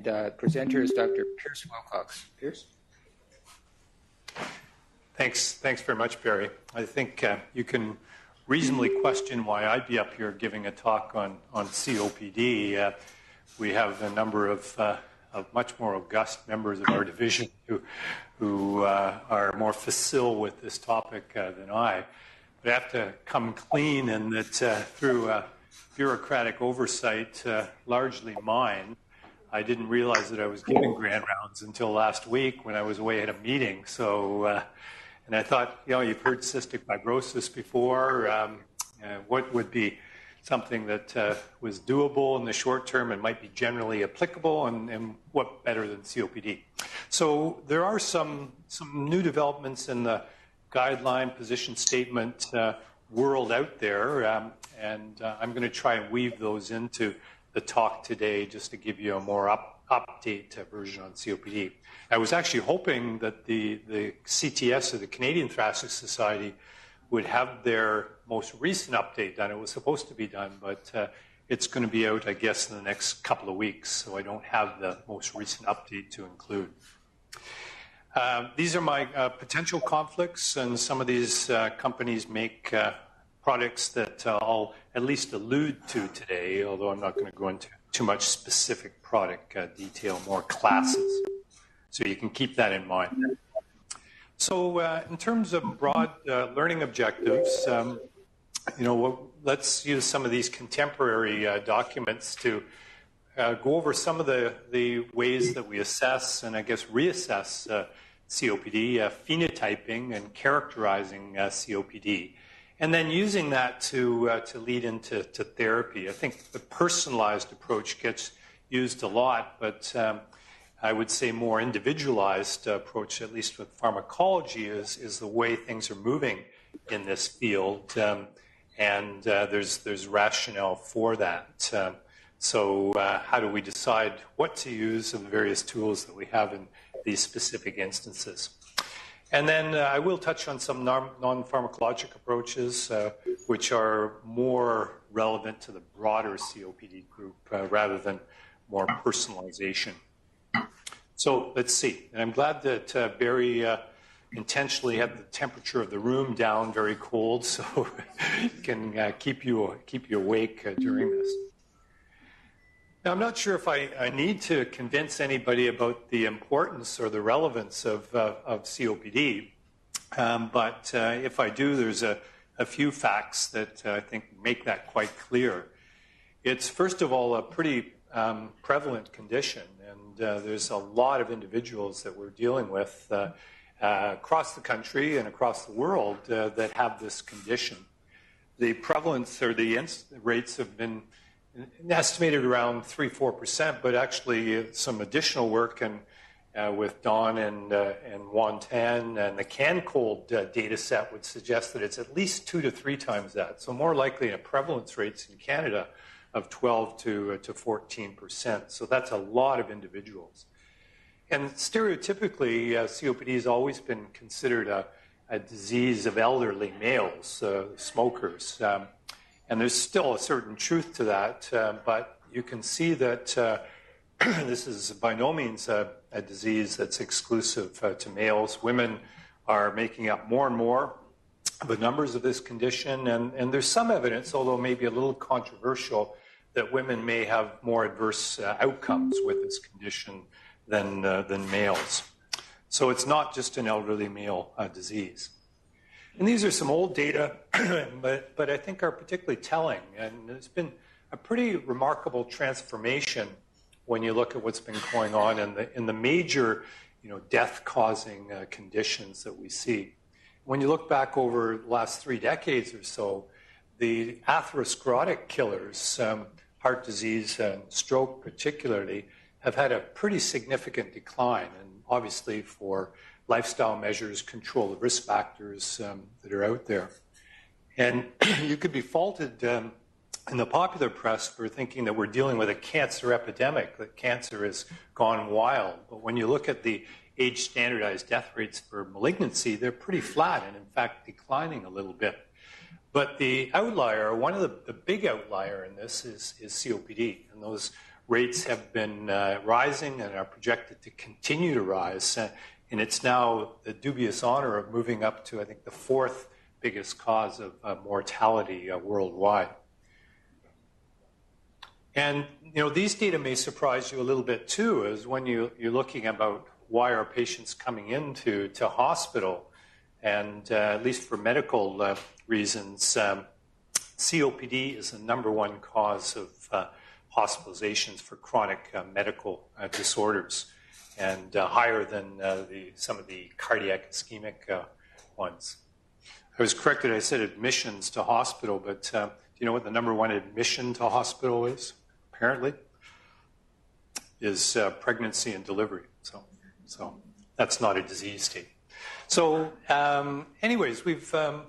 and presenter is Dr. Pearce Wilcox. Pearce? Thanks very much, Barry. I think you can reasonably question why I'd be up here giving a talk on COPD. We have a number of much more august members of our division who are more facile with this topic than I. But I have to come clean in that through bureaucratic oversight, largely mine, I didn't realize that I was giving grand rounds until last week when I was away at a meeting. So, and I thought, you've heard cystic fibrosis before. What would be something that was doable in the short term and might be generally applicable, and what better than COPD? So there are some new developments in the guideline position statement world out there, and I'm going to try and weave those into the talk today just to give you a more update version on COPD. I was actually hoping that the CTS, or the Canadian Thoracic Society, would have their most recent update done. It was supposed to be done, but it's going to be out, I guess, in the next couple of weeks, so I don't have the most recent update to include. These are my potential conflicts, and some of these companies make products that I'll at least allude to today, although I'm not going to go into too much specific product detail, more classes. So you can keep that in mind. So in terms of broad learning objectives, let's use some of these contemporary documents to go over some of the ways that we assess and, I guess, reassess COPD, phenotyping and characterizing COPD, and then using that to lead into therapy. I think the personalized approach gets used a lot, but I would say more individualized approach, at least with pharmacology, is the way things are moving in this field, and there's rationale for that. So how do we decide what to use of the various tools that we have in these specific instances? And then I will touch on some non-pharmacologic approaches, which are more relevant to the broader COPD group rather than more personalization. So let's see. And I'm glad that Barry intentionally had the temperature of the room down very cold, so it can keep you awake during this. Now, I'm not sure if I need to convince anybody about the importance or the relevance of COPD, but if I do, there's a few facts that I think make that quite clear. It's, first of all, a pretty prevalent condition, and there's a lot of individuals that we're dealing with across the country and across the world that have this condition. The prevalence or the rates have been estimated around 3-4%, but actually some additional work and with Don and Juan Tan and the CanCold data set would suggest that it's at least 2 to 3 times that. So more likely a prevalence rates in Canada of 12 to 14%. So that's a lot of individuals. And stereotypically, COPD has always been considered a disease of elderly males, smokers. And there's still a certain truth to that, but you can see that this is by no means a disease that's exclusive to males. Women are making up more and more the numbers of this condition, and there's some evidence, although maybe a little controversial, that women may have more adverse outcomes with this condition than males. So it's not just an elderly male disease. And these are some old data, but I think are particularly telling. And there's been a pretty remarkable transformation when you look at what's been going on in the major, death-causing conditions that we see. When you look back over the last 3 decades or so, the atherosclerotic killers, heart disease and stroke particularly, have had a pretty significant decline. And obviously for lifestyle measures, control of risk factors that are out there. And you could be faulted in the popular press for thinking that we're dealing with a cancer epidemic, that cancer has gone wild. But when you look at the age-standardized death rates for malignancy, they're pretty flat and, in fact, declining a little bit. But the outlier, one of the big outlier in this is COPD. And those rates have been rising and are projected to continue to rise. And it's now the dubious honor of moving up to, I think, the fourth biggest cause of mortality worldwide. And, these data may surprise you a little bit, too, as when you're looking about why are patients coming into hospital, and at least for medical reasons, COPD is the #1 cause of hospitalizations for chronic medical disorders, and higher than some of the cardiac ischemic ones. I was corrected, I said admissions to hospital, but do you know what the #1 admission to hospital is, apparently? Is pregnancy and delivery. So that's not a disease state. So anyways, there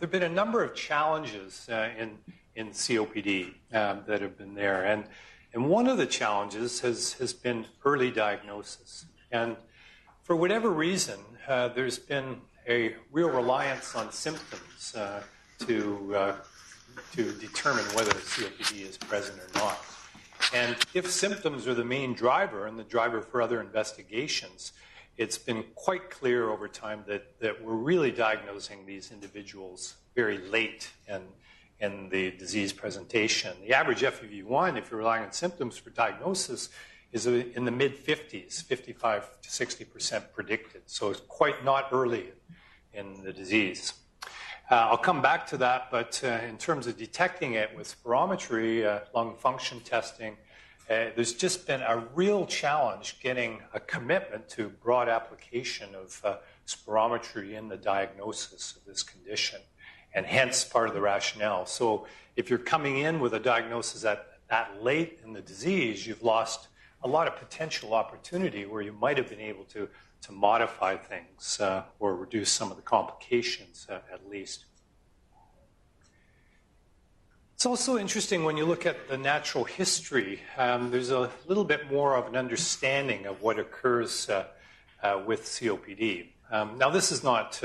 have been a number of challenges in COPD that have been there. And one of the challenges has been early diagnosis. And for whatever reason, there's been a real reliance on symptoms to determine whether COPD is present or not. And if symptoms are the main driver and the driver for other investigations, it's been quite clear over time that we're really diagnosing these individuals very late in the disease presentation. The average FEV1, if you're relying on symptoms for diagnosis, is in the mid-50s, 55 to 60% predicted. So it's quite not early in the disease. I'll come back to that, but in terms of detecting it with spirometry, lung function testing, there's just been a real challenge getting a commitment to broad application of spirometry in the diagnosis of this condition, and hence part of the rationale. So if you're coming in with a diagnosis that late in the disease, you've lost a lot of potential opportunity where you might have been able to modify things or reduce some of the complications at least. It's also interesting when you look at the natural history, there's a little bit more of an understanding of what occurs with COPD. Now, this is not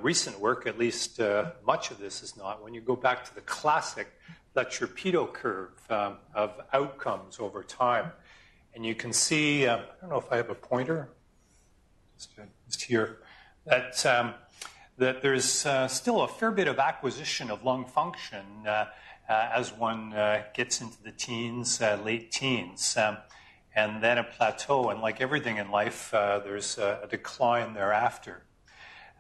recent work, at least much of this is not. When you go back to the classic Lecture-Pedo curve of outcomes over time, and you can see, I don't know if I have a pointer, just here, that there's still a fair bit of acquisition of lung function as one gets into the teens, late teens, and then a plateau. And like everything in life, there's a decline thereafter.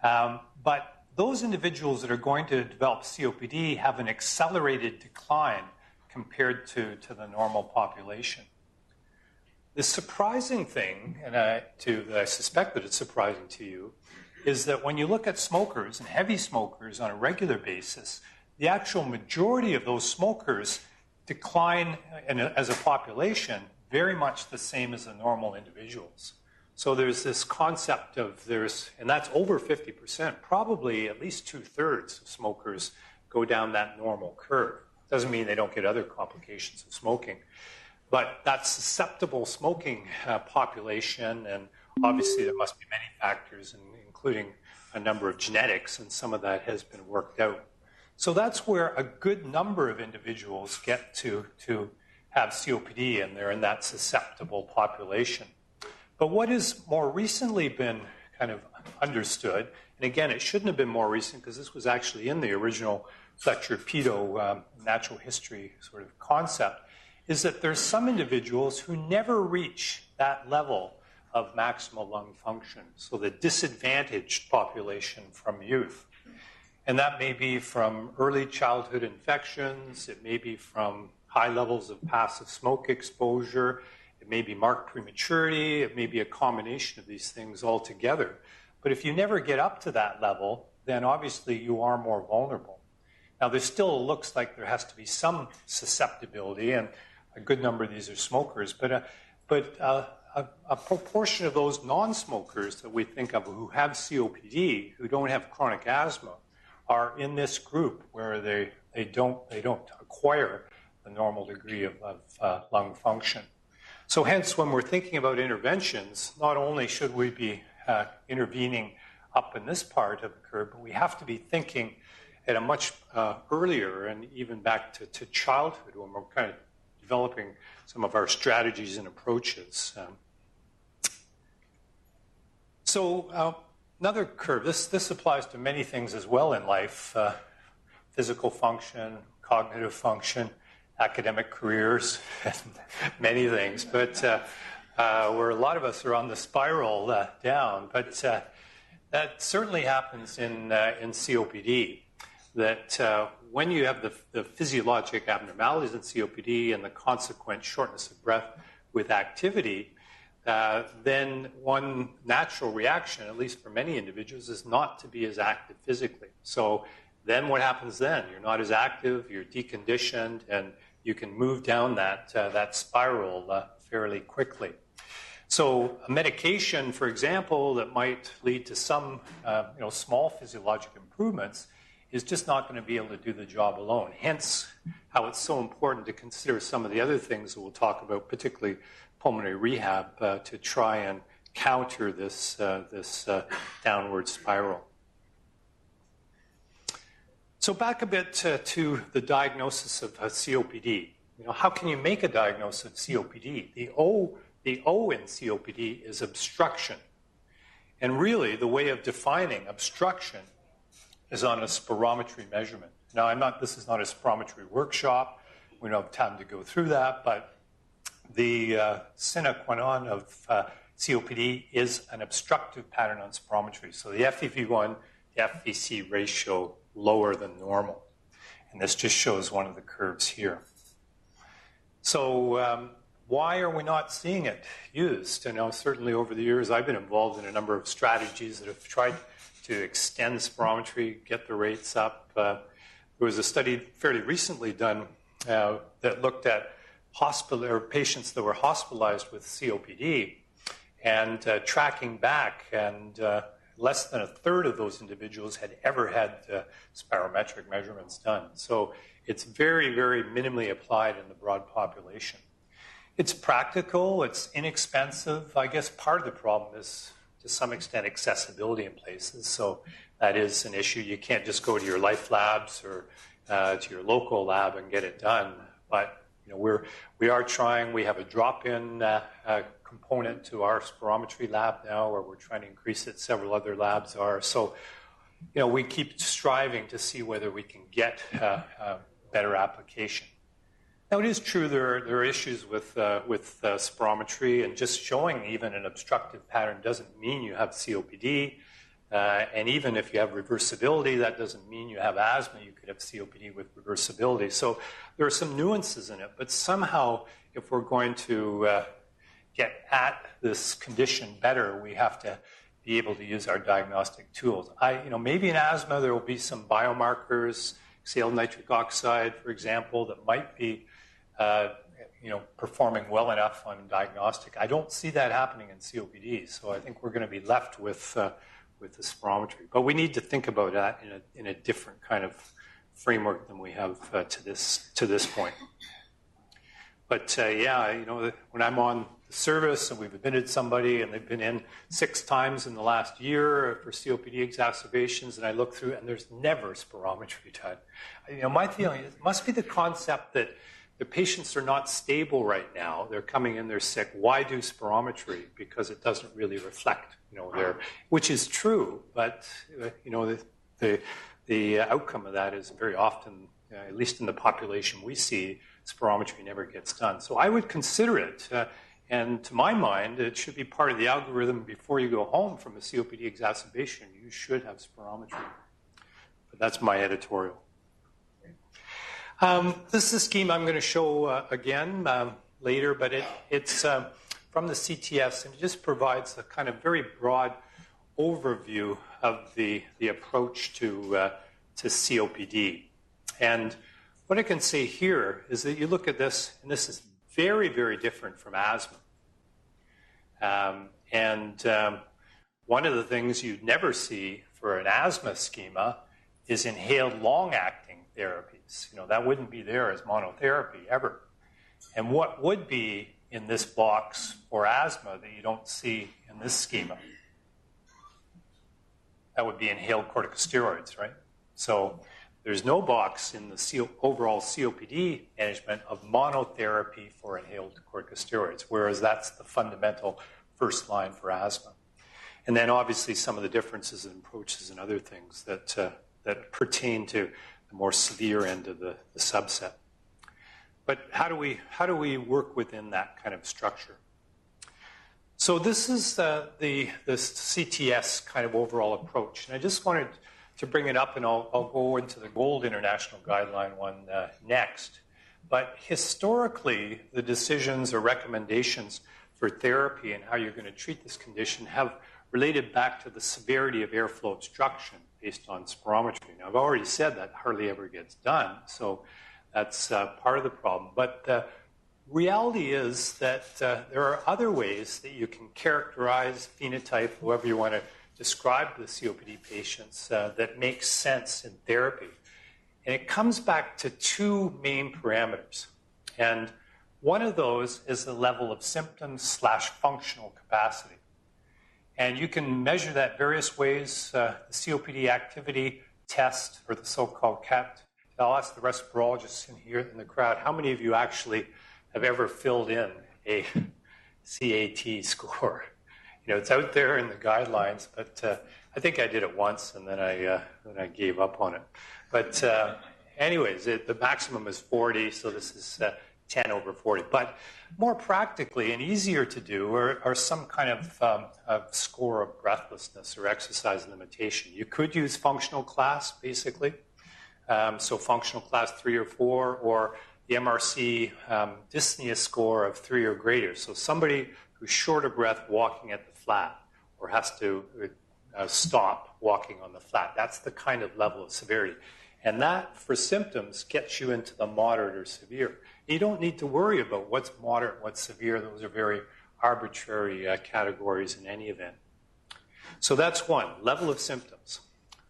But those individuals that are going to develop COPD have an accelerated decline compared to the normal population. The surprising thing, and I suspect that it's surprising to you, is that when you look at smokers and heavy smokers on a regular basis, the actual majority of those smokers decline as a population very much the same as the normal individuals. So there's this concept of and that's over 50%, probably at least 2/3 of smokers go down that normal curve. Doesn't mean they don't get other complications of smoking. But that susceptible smoking population, and obviously there must be many factors, including a number of genetics, and some of that has been worked out. So that's where a good number of individuals get to have COPD, and they're in that susceptible population. But what has more recently been kind of understood, and again, it shouldn't have been more recent because this was actually in the original Lecture-Pedo natural history sort of concept, is that there's some individuals who never reach that level of maximal lung function, so the disadvantaged population from youth. And that may be from early childhood infections, it may be from high levels of passive smoke exposure, it may be marked prematurity, it may be a combination of these things all together. But if you never get up to that level, then obviously you are more vulnerable. Now, there still looks like there has to be some susceptibility, and a good number of these are smokers, but a proportion of those non-smokers that we think of who have COPD, who don't have chronic asthma, are in this group where they don't acquire the normal degree of lung function. So hence, when we're thinking about interventions, not only should we be intervening up in this part of the curve, but we have to be thinking at a much earlier and even back to childhood when we're kind of developing some of our strategies and approaches. Another curve, this applies to many things as well in life, physical function, cognitive function, academic careers, many things, but where a lot of us are on the spiral down. But that certainly happens in COPD, that when you have the physiologic abnormalities in COPD and the consequent shortness of breath with activity, then one natural reaction, at least for many individuals, is not to be as active physically. So then what happens then? You're not as active, you're deconditioned, and you can move down that spiral fairly quickly. So a medication, for example, that might lead to some small physiologic improvements is just not going to be able to do the job alone. Hence how it's so important to consider some of the other things that we'll talk about, particularly pulmonary rehab, to try and counter this downward spiral. So back a bit to the diagnosis of COPD. How can you make a diagnosis of COPD? The O in COPD is obstruction. And really, the way of defining obstruction is on a spirometry measurement. Now, this is not a spirometry workshop. We don't have time to go through that, but the sine qua non of COPD is an obstructive pattern on spirometry. So the FEV1, the FVC ratio lower than normal. And this just shows one of the curves here. So why are we not seeing it used? Certainly over the years, I've been involved in a number of strategies that have tried to extend spirometry, get the rates up. There was a study fairly recently done that looked at patients that were hospitalized with COPD and tracking back, and less than a third of those individuals had ever had spirometric measurements done. So it's very, very minimally applied in the broad population. It's practical, it's inexpensive. I guess part of the problem is, to some extent, accessibility in places. So that is an issue. You can't just go to your Life Labs or to your local lab and get it done. But we are trying. We have a drop-in component to our spirometry lab now, where we're trying to increase it. Several other labs are. So, we keep striving to see whether we can get better application. Now, it is true there are issues with spirometry, and just showing even an obstructive pattern doesn't mean you have COPD. And even if you have reversibility, that doesn't mean you have asthma. You could have COPD with reversibility. So there are some nuances in it. But somehow, if we're going to get at this condition better, we have to be able to use our diagnostic tools. Maybe in asthma there will be some biomarkers, exhaled nitric oxide, for example, that might be performing well enough on diagnostic. I don't see that happening in COPD, so I think we're going to be left with the spirometry. But we need to think about that in a different kind of framework than we have to this point. But when I'm on the service and we've admitted somebody and they've been in 6 times in the last year for COPD exacerbations, and I look through and there's never spirometry done. My feeling is it must be the concept that the patients are not stable right now. They're coming in, they're sick. Why do spirometry? Because it doesn't really reflect, which is true, but the outcome of that is very often, at least in the population we see, spirometry never gets done. So I would consider it, and to my mind, it should be part of the algorithm before you go home from a COPD exacerbation. You should have spirometry. But that's my editorial. This is a scheme I'm going to show again later, but it's from the CTS, and it just provides a kind of very broad overview of the approach to COPD. And what I can say here is that you look at this, and this is very, very different from asthma. One of the things you'd never see for an asthma schema is inhaled long-acting therapies. That wouldn't be there as monotherapy ever. And what would be in this box for asthma that you don't see in this schema? That would be inhaled corticosteroids, right? So There's no box in the overall COPD management of monotherapy for inhaled corticosteroids, whereas that's the fundamental first line for asthma. And then obviously some of the differences in approaches and other things that pertain to the more severe end of the subset. But how do we work within that kind of structure? So this is the CTS kind of overall approach. And I just wanted to bring it up, and I'll go into the GOLD International Guideline one next. But historically, the decisions or recommendations for therapy and how you're going to treat this condition have related back to the severity of airflow obstruction based on spirometry. Now, I've already said that hardly ever gets done, so that's part of the problem. But the reality is that there are other ways that you can characterize, phenotype, however you want to describe the COPD patients that makes sense in therapy. And it comes back to two main parameters. And one of those is the level of symptoms/functional capacity. And you can measure that various ways. The COPD activity test, or the so-called CAT. I'll ask the respirologists in here in the crowd, how many of you actually have ever filled in a CAT score? You know, it's out there in the guidelines, but I think I did it once, and then I gave up on it. But anyways, the maximum is 40, so this is 10 over 40. But more practically and easier to do are some kind of score of breathlessness or exercise limitation. You could use functional class, basically. So functional class 3 or 4, or the MRC dyspnea score of 3 or greater. So somebody who's short of breath walking at the flat, or has to stop walking on the flat. That's the kind of level of severity. And that, for symptoms, gets you into the moderate or severe. You don't need to worry about what's moderate, what's severe. Those are very arbitrary categories in any event. So that's one, level of symptoms.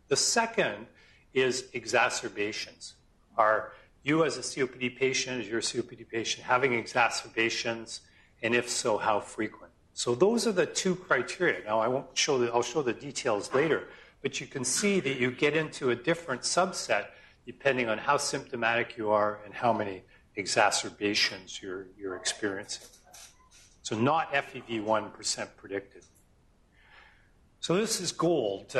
The second is exacerbations. Are you, as a COPD patient, as your COPD patient, having exacerbations? And if so, how frequent? So those are the two criteria. Now, I'll show the details later, but you can see that you get into a different subset depending on how symptomatic you are and how many exacerbations you're experiencing. So not FEV1% predicted. So this is GOLD.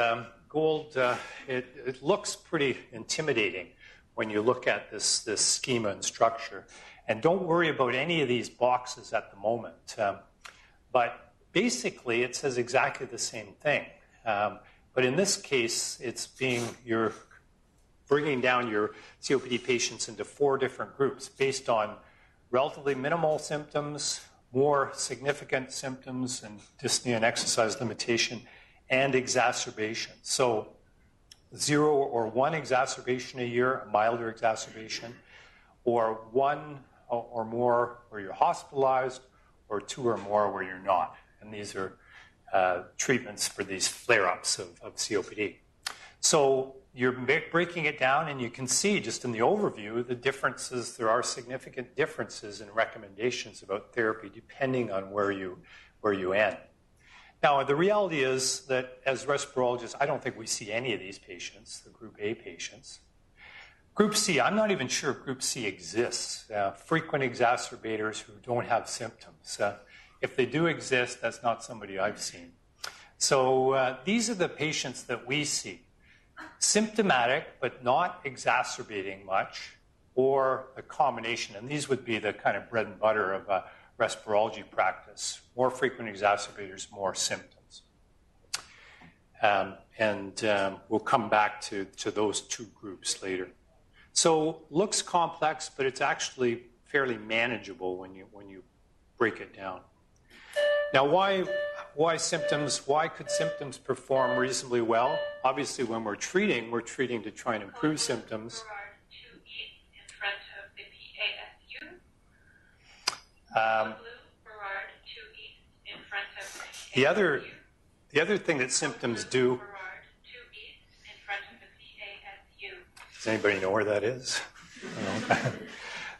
GOLD, it looks pretty intimidating when you look at this schema and structure. And don't worry about any of these boxes at the moment. But basically, it says exactly the same thing. But in this case, you're bringing down your COPD patients into 4 different groups based on relatively minimal symptoms, more significant symptoms, and dyspnea and exercise limitation, and exacerbation. So 0 or 1 exacerbation a year, a milder exacerbation, or 1 or more where you're hospitalized, or 2 or more where you're not. And these are treatments for these flare-ups of COPD. So you're breaking it down, and you can see just in the overview the differences. There are significant differences in recommendations about therapy depending on where you end. Now, the reality is that as respirologists, I don't think we see any of these patients, the Group A patients. Group C, I'm not even sure Group C exists. Frequent exacerbators who don't have symptoms. If they do exist, that's not somebody I've seen. So these are the patients that we see. Symptomatic, but not exacerbating much, or a combination. And these would be the kind of bread and butter of respirology practice. More frequent exacerbators, more symptoms. We'll come back to those 2 groups later. So looks complex, but it's actually fairly manageable when you break it down. Now, why symptoms? Why could symptoms perform reasonably well? Obviously, when we're treating to try and improve symptoms. The other thing that symptoms do. Does anybody know where that is?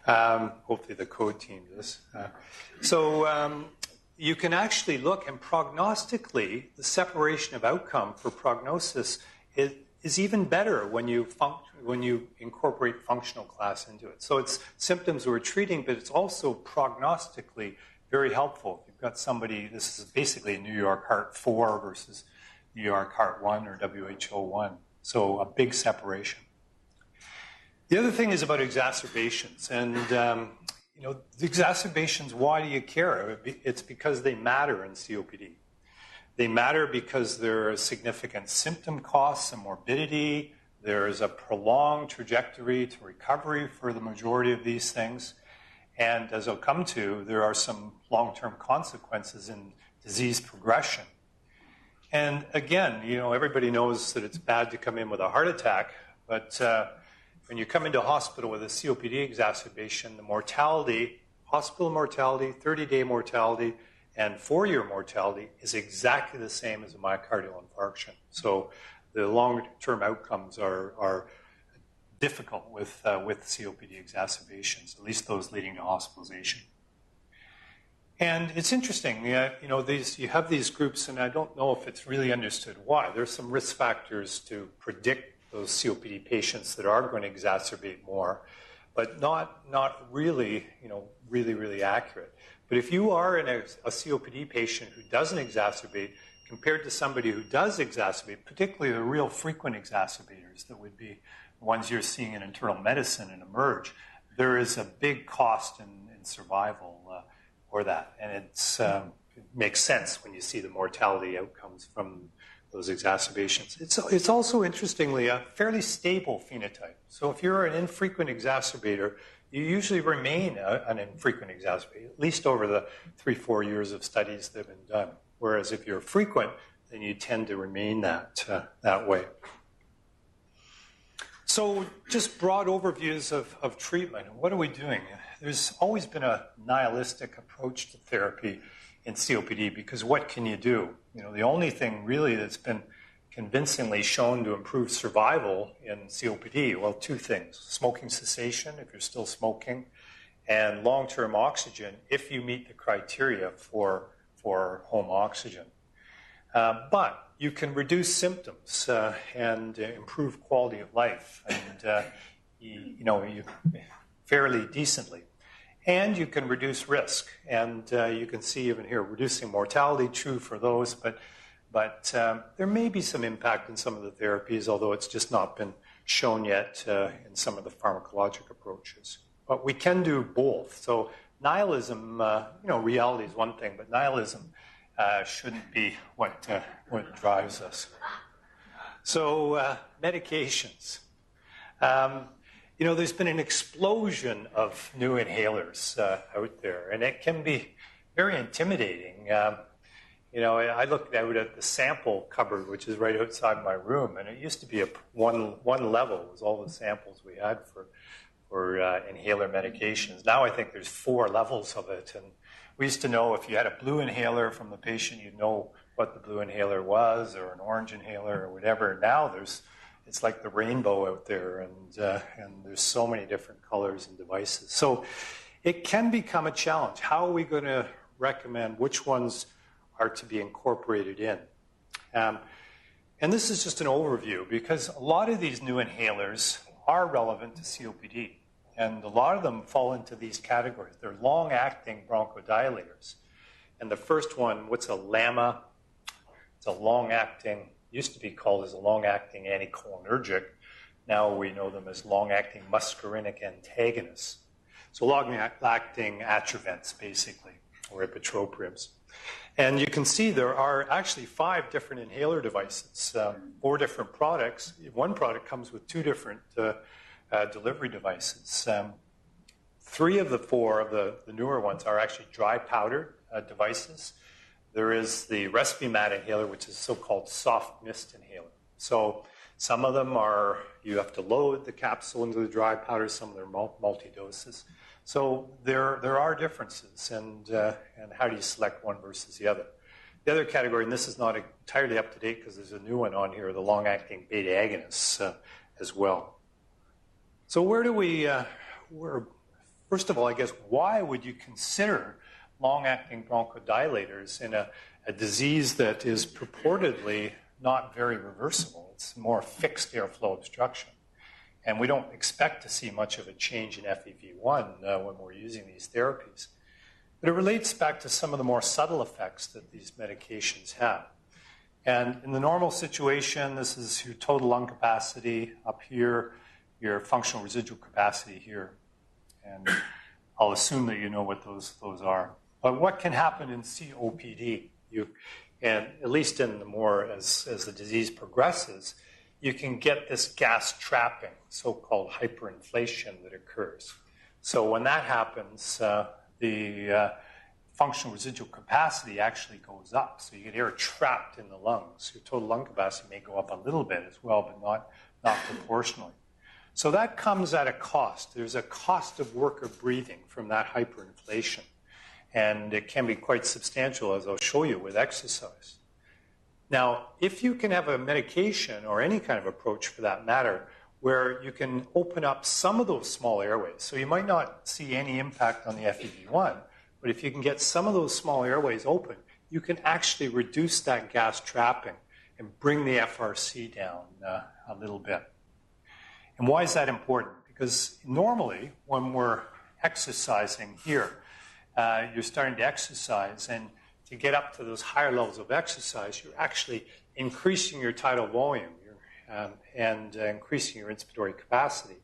Hopefully the code team does. You can actually look, and prognostically, the separation of outcome for prognosis is even better when you incorporate functional class into it. So it's symptoms we're treating, but it's also prognostically very helpful. If you've got somebody, this is basically a New York Heart 4 versus New York Heart 1 or WHO 1. So a big separation. The other thing is about exacerbations. And, the exacerbations, why do you care? It's because they matter in COPD. They matter because there are significant symptom costs and morbidity. There is a prolonged trajectory to recovery for the majority of these things. And as I'll come to, there are some long-term consequences in disease progression. And again, everybody knows that it's bad to come in with a heart attack, but when you come into hospital with a COPD exacerbation, the mortality, hospital mortality, 30-day mortality, and 4-year mortality is exactly the same as a myocardial infarction. So the long-term outcomes are difficult with COPD exacerbations, at least those leading to hospitalization. And it's interesting, you have these groups, and I don't know if it's really understood why. There's some risk factors to predict those COPD patients that are going to exacerbate more, but not really, really accurate. But if you are in a COPD patient who doesn't exacerbate, compared to somebody who does exacerbate, particularly the real frequent exacerbators that would be ones you're seeing in internal medicine and emerge, there is a big cost in survival for that. And it makes sense when you see the mortality outcomes from those exacerbations. It's also, interestingly, a fairly stable phenotype. So if you're an infrequent exacerbator, you usually remain an infrequent exacerbator, at least over the 3-4 years of studies that have been done. Whereas if you're frequent, then you tend to remain that way. So just broad overviews of treatment. What are we doing? There's always been a nihilistic approach to therapy in COPD, because what can you do? The only thing really that's been convincingly shown to improve survival in COPD, well, 2 things: smoking cessation, if you're still smoking, and long-term oxygen, if you meet the criteria for home oxygen. But you can reduce symptoms and improve quality of life, and you fairly decently. And you can reduce risk, and you can see even here reducing mortality, true for those, but there may be some impact in some of the therapies, although it's just not been shown yet in some of the pharmacologic approaches. But we can do both. So nihilism, reality is one thing, but nihilism shouldn't be what drives us. So medications. There's been an explosion of new inhalers out there, and it can be very intimidating. I looked out at the sample cupboard, which is right outside my room, and it used to be one level was all the samples we had for inhaler medications. Now I think there's 4 levels of it, and we used to know if you had a blue inhaler from the patient, you'd know what the blue inhaler was, or an orange inhaler, or whatever. Now it's like the rainbow out there, and there's so many different colors and devices. So it can become a challenge. How are we going to recommend which ones are to be incorporated in? And this is just an overview, because a lot of these new inhalers are relevant to COPD, and a lot of them fall into these categories. They're long-acting bronchodilators. And the first one, what's a LAMA? It's a long-acting, used to be called as a long-acting anticholinergic. Now we know them as long-acting muscarinic antagonists. So long-acting atrovents, basically, or ipratropiums. And you can see there are actually 5 different inhaler devices, 4 different products. One product comes with 2 different delivery devices. 3 of the 4 of the newer ones are actually dry powder devices. There is the Respiratory inhaler, which is so-called soft mist inhaler. So some of them are, you have to load the capsule into the dry powder, some of them are multi-doses. So there are differences, and how do you select one versus the other? The other category, and this is not entirely up to date because there's a new one on here, the long-acting beta agonists as well. So where do we, first of all, I guess, why would you consider long-acting bronchodilators in a disease that is purportedly not very reversible. It's more fixed airflow obstruction. And we don't expect to see much of a change in FEV1 when we're using these therapies. But it relates back to some of the more subtle effects that these medications have. And in the normal situation, this is your total lung capacity up here, your functional residual capacity here. And I'll assume that you know what those are. But what can happen in COPD? And at least in the more, as the disease progresses, you can get this gas trapping, so-called hyperinflation that occurs. So when that happens, the functional residual capacity actually goes up. So you get air trapped in the lungs. Your total lung capacity may go up a little bit as well, but not proportionally. So that comes at a cost. There's a cost of worker breathing from that hyperinflation. And it can be quite substantial, as I'll show you, with exercise. Now, if you can have a medication or any kind of approach for that matter, where you can open up some of those small airways, so you might not see any impact on the FEV1, but if you can get some of those small airways open, you can actually reduce that gas trapping and bring the FRC down a little bit. And why is that important? Because normally, when we're exercising here, you're starting to exercise, and to get up to those higher levels of exercise, you're actually increasing your tidal volume and increasing your inspiratory capacity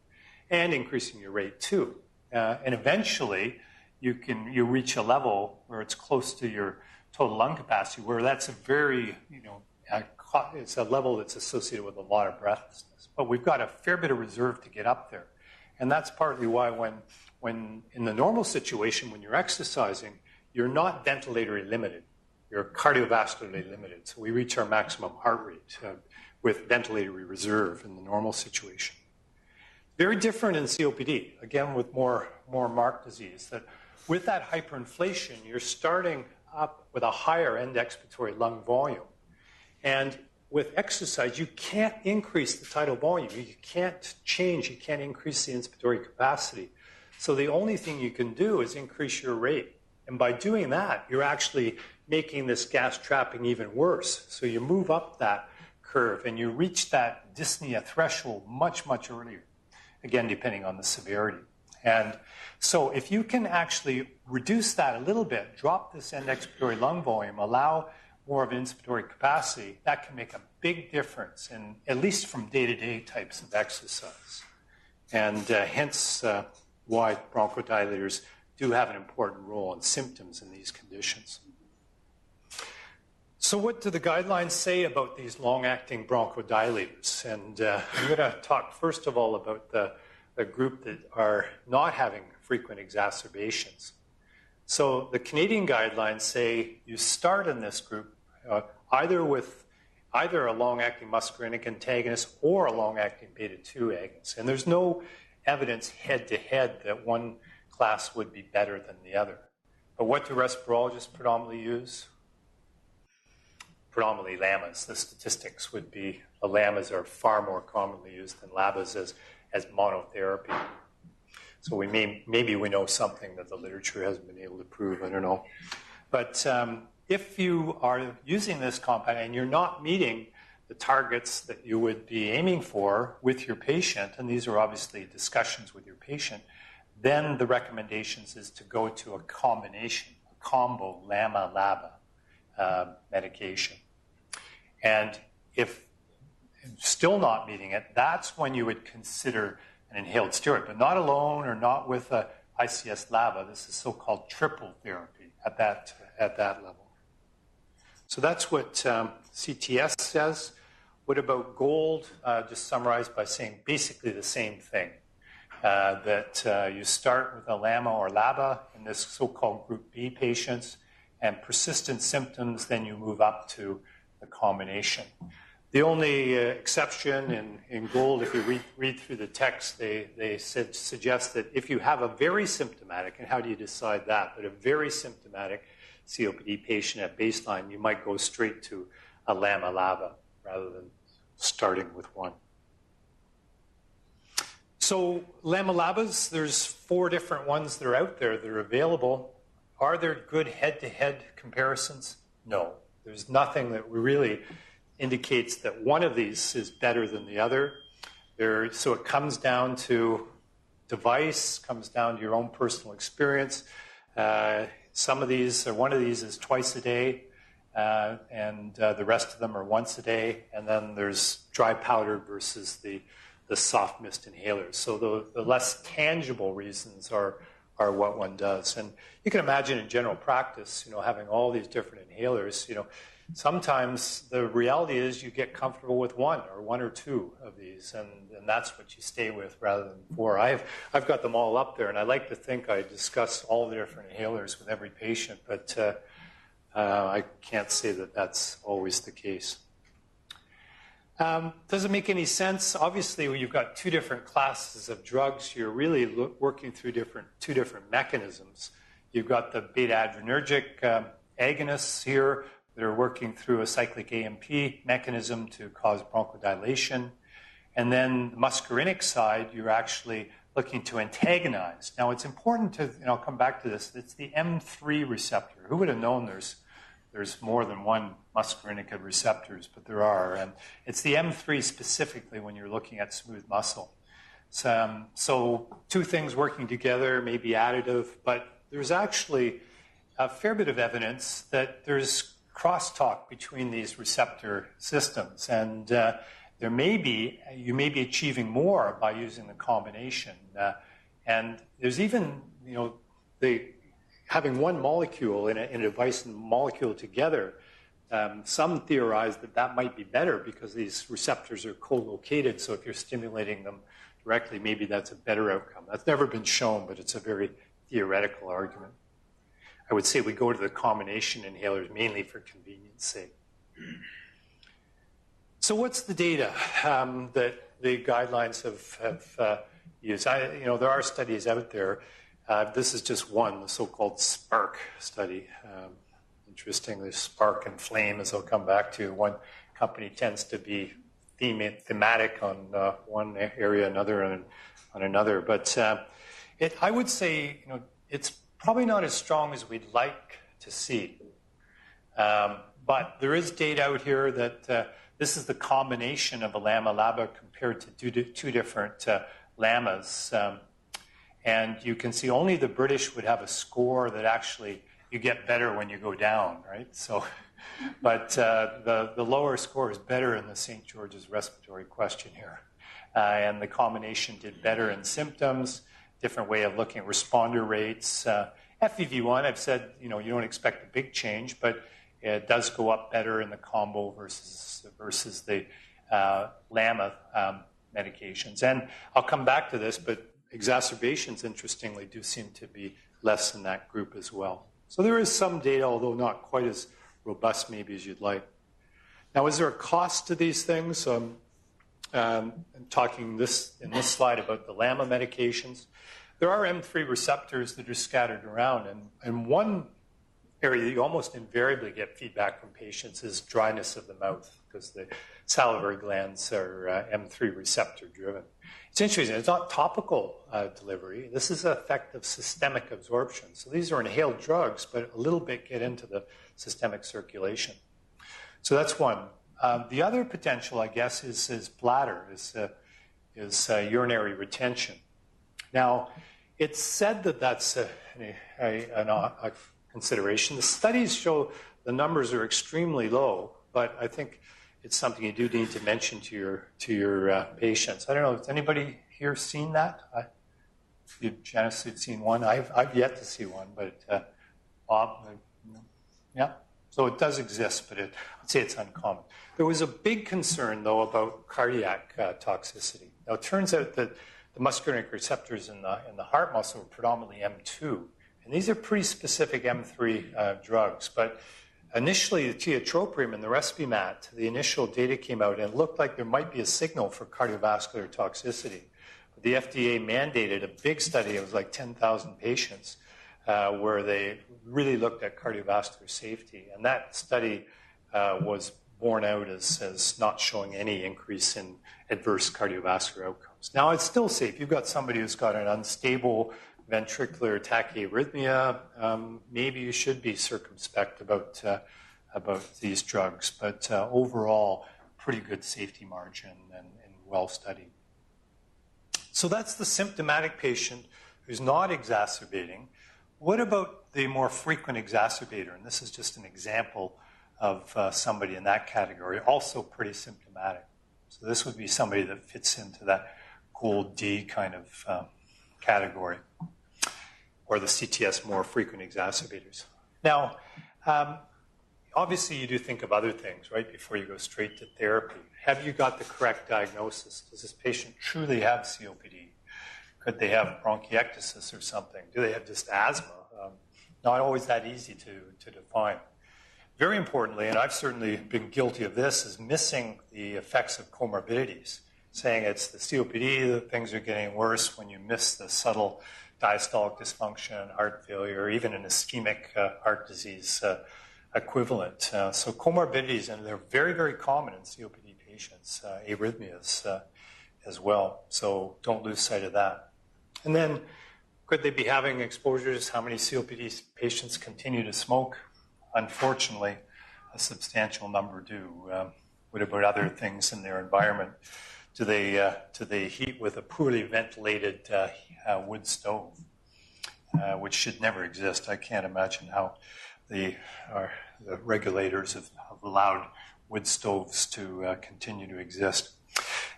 and increasing your rate too. And eventually, you reach a level where it's close to your total lung capacity, where that's a very, it's a level that's associated with a lot of breathlessness. But we've got a fair bit of reserve to get up there. And that's partly why when in the normal situation, when you're exercising, you're not ventilatory limited. You're cardiovascularly limited. So we reach our maximum heart rate with ventilatory reserve in the normal situation. Very different in COPD, again with more marked disease, that with that hyperinflation, you're starting up with a higher end expiratory lung volume. And with exercise, you can't increase the tidal volume. You can't increase the inspiratory capacity. So the only thing you can do is increase your rate. And by doing that, you're actually making this gas trapping even worse. So you move up that curve and you reach that dyspnea threshold much, much earlier, again, depending on the severity. And so if you can actually reduce that a little bit, drop this end expiratory lung volume, allow more of an inspiratory capacity, that can make a big difference, in, at least from day-to-day types of exercise. And hence why bronchodilators do have an important role in symptoms in these conditions. So what do the guidelines say about these long-acting bronchodilators? And I'm going to talk first of all about the group that are not having frequent exacerbations. So the Canadian guidelines say you start in this group either a long-acting muscarinic antagonist or a long-acting beta-2 agonist. And there's no evidence head-to-head that one class would be better than the other. But what do respirologists predominantly use? Predominantly LAMAs. The statistics would be the LAMAs are far more commonly used than LABAs as monotherapy. So maybe we know something that the literature hasn't been able to prove, I don't know. But if you are using this compound and you're not meeting the targets that you would be aiming for with your patient, and these are obviously discussions with your patient, then the recommendations is to go to a combination, a combo LAMA LABA medication. And if still not meeting it, that's when you would consider an inhaled steroid, but not alone or not with a ICS LABA. This is so-called triple therapy at that level. So that's what CTS says. What about GOLD? Just summarized by saying basically the same thing. That you start with a LAMA or LABA in this so-called Group B patients, and persistent symptoms, then you move up to the combination. The only exception in GOLD, if you read through the text, they suggest that if you have a very symptomatic, and how do you decide that, but a very symptomatic COPD patient at baseline, you might go straight to a LAMA LABA rather than starting with one. So LAMA LABAs, there's 4 different ones that are out there that are available. Are there good head-to-head comparisons? No. There's nothing that we really indicates that one of these is better than the other. So it comes down to device, comes down to your own personal experience. Some of these, or one of these is twice a day, and the rest of them are once a day. And then there's dry powder versus the soft mist inhalers. So the less tangible reasons are what one does. And you can imagine in general practice, having all these different inhalers, sometimes the reality is you get comfortable with one or two of these, and that's what you stay with rather than four. I've got them all up there, and I like to think I discuss all the different inhalers with every patient, but I can't say that that's always the case. Does it make any sense? Obviously, when you've got two different classes of drugs, you're really working through two different mechanisms. You've got the beta-adrenergic agonists here that are working through a cyclic AMP mechanism to cause bronchodilation. And then the muscarinic side, you're actually looking to antagonize. Now, it's important to, I'll come back to this, it's the M3 receptor. Who would have known there's more than one muscarinic of receptors, but there are. And it's the M3 specifically when you're looking at smooth muscle. So two things working together may be additive, but there's actually a fair bit of evidence that there's crosstalk between these receptor systems. And you may be achieving more by using the combination. And there's even, having one molecule in a device and molecule together, some theorize that might be better because these receptors are co-located. So if you're stimulating them directly, maybe that's a better outcome. That's never been shown, but it's a very theoretical argument. I would say we go to the combination inhalers mainly for convenience sake. So what's the data that the guidelines have used? There are studies out there. This is just one, the so-called SPARC study. Interestingly, SPARC and FLAME, as I'll come back to. One company tends to be thematic on one area, another on another. But I would say, it's probably not as strong as we'd like to see. But there is data out here that this is the combination of a LAMA LABA compared to two different LAMAs. And you can see only the British would have a score that actually you get better when you go down, right? So, but the lower score is better in the St. George's Respiratory Questionnaire. And the combination did better in symptoms, different way of looking at responder rates. FEV1, I've said, you don't expect a big change, but it does go up better in the combo versus the LAMA medications. And I'll come back to this, but exacerbations, interestingly, do seem to be less in that group as well. So there is some data, although not quite as robust maybe as you'd like. Now, is there a cost to these things? I'm talking in this slide about the LAMA medications. There are M3 receptors that are scattered around, and one area that you almost invariably get feedback from patients is dryness of the mouth, because the salivary glands are M3 receptor driven. It's interesting, it's not topical delivery. This is an effect of systemic absorption. So these are inhaled drugs, but a little bit get into the systemic circulation. So that's one. The other potential, I guess, is bladder, is urinary retention. Now, it's said that that's a consideration. The studies show the numbers are extremely low, but I think it's something you do need to mention to your patients. I don't know, has anybody here seen that? Janice, you've seen one. I've yet to see one, but Bob, yeah. So it does exist, but I'd say it's uncommon. There was a big concern, though, about cardiac toxicity. Now, it turns out that the muscarinic receptors in the heart muscle are predominantly M2, and these are pretty specific M3 drugs. But initially, the tiotropium and the Respimat, the initial data came out and it looked like there might be a signal for cardiovascular toxicity. But the FDA mandated a big study. It was like 10,000 patients where they really looked at cardiovascular safety. And that study was borne out as not showing any increase in adverse cardiovascular outcomes. Now, I'd still say if you've got somebody who's got an unstable ventricular tachyarrhythmia, maybe you should be circumspect about these drugs. But overall, pretty good safety margin and well studied. So that's the symptomatic patient who's not exacerbating. What about the more frequent exacerbator? And this is just an example of somebody in that category, also pretty symptomatic. So this would be somebody that fits into that gold D kind of category, or the CTS more frequent exacerbators. Now, obviously you do think of other things, right, before you go straight to therapy. Have you got the correct diagnosis? Does this patient truly have COPD? Could they have bronchiectasis or something? Do they have just asthma? Not always that easy to define. Very importantly, and I've certainly been guilty of this, is missing the effects of comorbidities, saying it's the COPD that things are getting worse when you miss the subtle diastolic dysfunction, heart failure, or even an ischemic heart disease equivalent. So comorbidities, and they're very, very common in COPD patients, arrhythmias as well. So don't lose sight of that. And then, could they be having exposures? How many COPD patients continue to smoke? Unfortunately, a substantial number do. What about other things in their environment? Do they heat with a poorly ventilated wood stove, which should never exist? I can't imagine how the regulators have allowed wood stoves to continue to exist.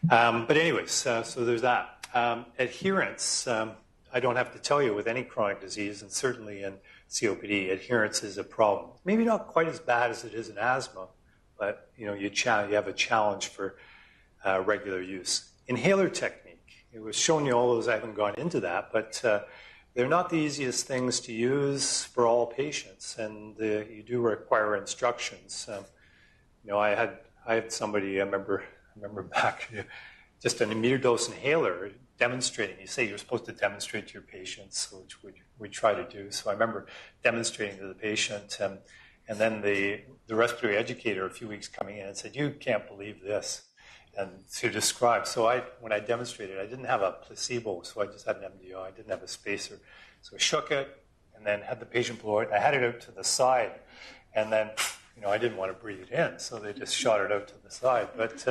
But anyways, so there's that. Adherence, I don't have to tell you with any chronic disease, and certainly in COPD, adherence is a problem. Maybe not quite as bad as it is in asthma, but you have a challenge for regular use. Inhaler technique. It was showing you all those. I haven't gone into that, but they're not the easiest things to use for all patients, and you do require instructions. I had somebody. I remember back just an immediate dose inhaler demonstrating. You say you're supposed to demonstrate to your patients, which we try to do. So I remember demonstrating to the patient, and then the respiratory educator a few weeks coming in and said, "You can't believe this," and to describe. So when I demonstrated, I didn't have a placebo, so I just had an MDO. I didn't have a spacer. So I shook it and then had the patient blow it. I had it out to the side, and then I didn't want to breathe it in, so they just shot it out to the side. But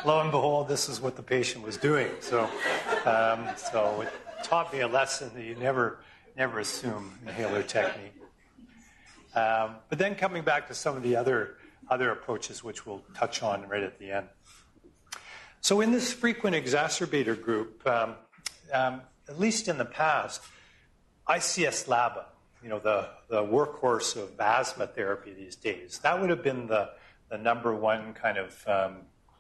lo and behold, this is what the patient was doing. So it taught me a lesson that you never assume inhaler technique. But then coming back to some of the other approaches, which we'll touch on right at the end. So in this frequent exacerbator group, at least in the past, ICS LABA, the workhorse of asthma therapy these days, that would have been the number one kind of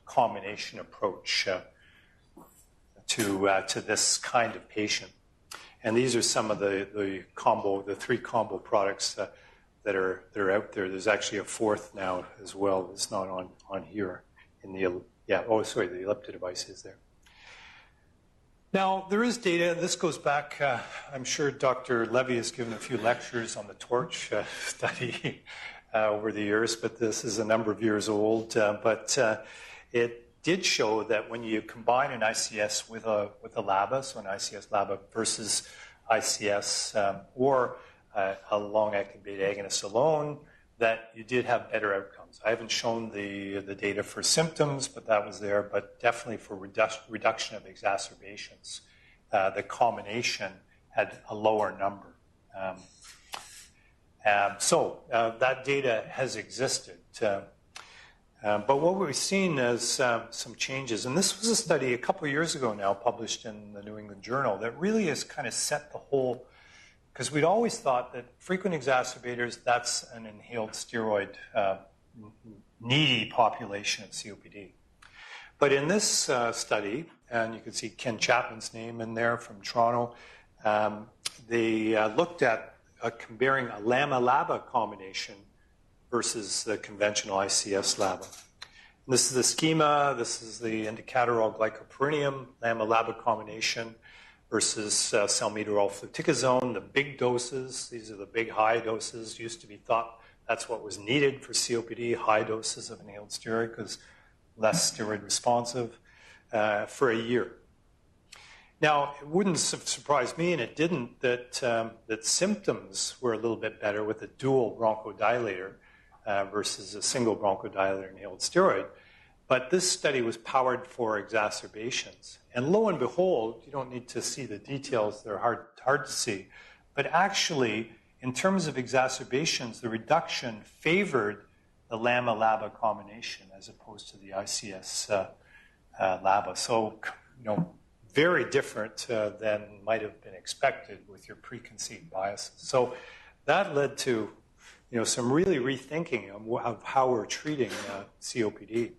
combination approach to this kind of patient. And these are some of the three combo products that are out there. There's actually a fourth now as well that's not on here. The elliptic device is there. Now, there is data. This goes back, I'm sure Dr. Levy has given a few lectures on the TORCH study over the years, but this is a number of years old. But it did show that when you combine an ICS with a LABA, so an ICS LABA versus ICS or a long-acting beta agonist alone, that you did have better outcomes. I haven't shown the data for symptoms, but that was there, but definitely for reduction of exacerbations. The combination had a lower number. So that data has existed. But what we've seen is some changes, and this was a study a couple of years ago now published in the New England Journal that really has kind of set the whole. Because we'd always thought that frequent exacerbators, that's an inhaled steroid needy population of COPD. But in this study, and you can see Ken Chapman's name in there from Toronto, they looked at comparing a LAMA LABA combination versus the conventional ICS LABA. And this is the schema. This is the indacaterol glycopyrronium LAMA LABA combination versus salmeterol fluticasone, the big doses. These are the big high doses. Used to be thought that's what was needed for COPD, high doses of inhaled steroid because less steroid responsive for a year. Now, it wouldn't surprise me, and it didn't, that symptoms were a little bit better with a dual bronchodilator versus a single bronchodilator inhaled steroid. But this study was powered for exacerbations. And lo and behold, you don't need to see the details, they're hard to see. But actually, in terms of exacerbations, the reduction favored the LAMA LABA combination as opposed to the ICS LABA. So, very different than might have been expected with your preconceived biases. So that led to, some really rethinking of how we're treating COPD.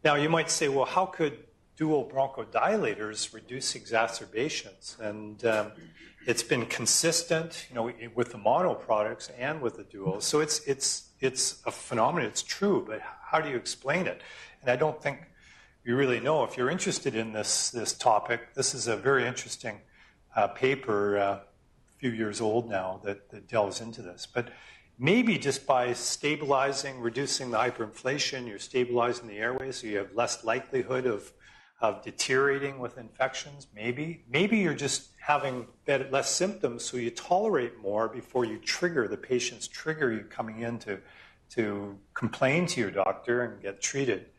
Now, you might say, well, how could dual bronchodilators reduce exacerbations? And it's been consistent, with the mono products and with the duals. So it's a phenomenon. It's true, but how do you explain it? And I don't think you really know. If you're interested in this topic, this is a very interesting paper, a few years old now, that delves into this. But maybe just by stabilizing, reducing the hyperinflation, you're stabilizing the airway, so you have less likelihood of deteriorating with infections. Maybe you're just having less symptoms, so you tolerate more before you trigger, the patients trigger you coming in to complain to your doctor and get treated.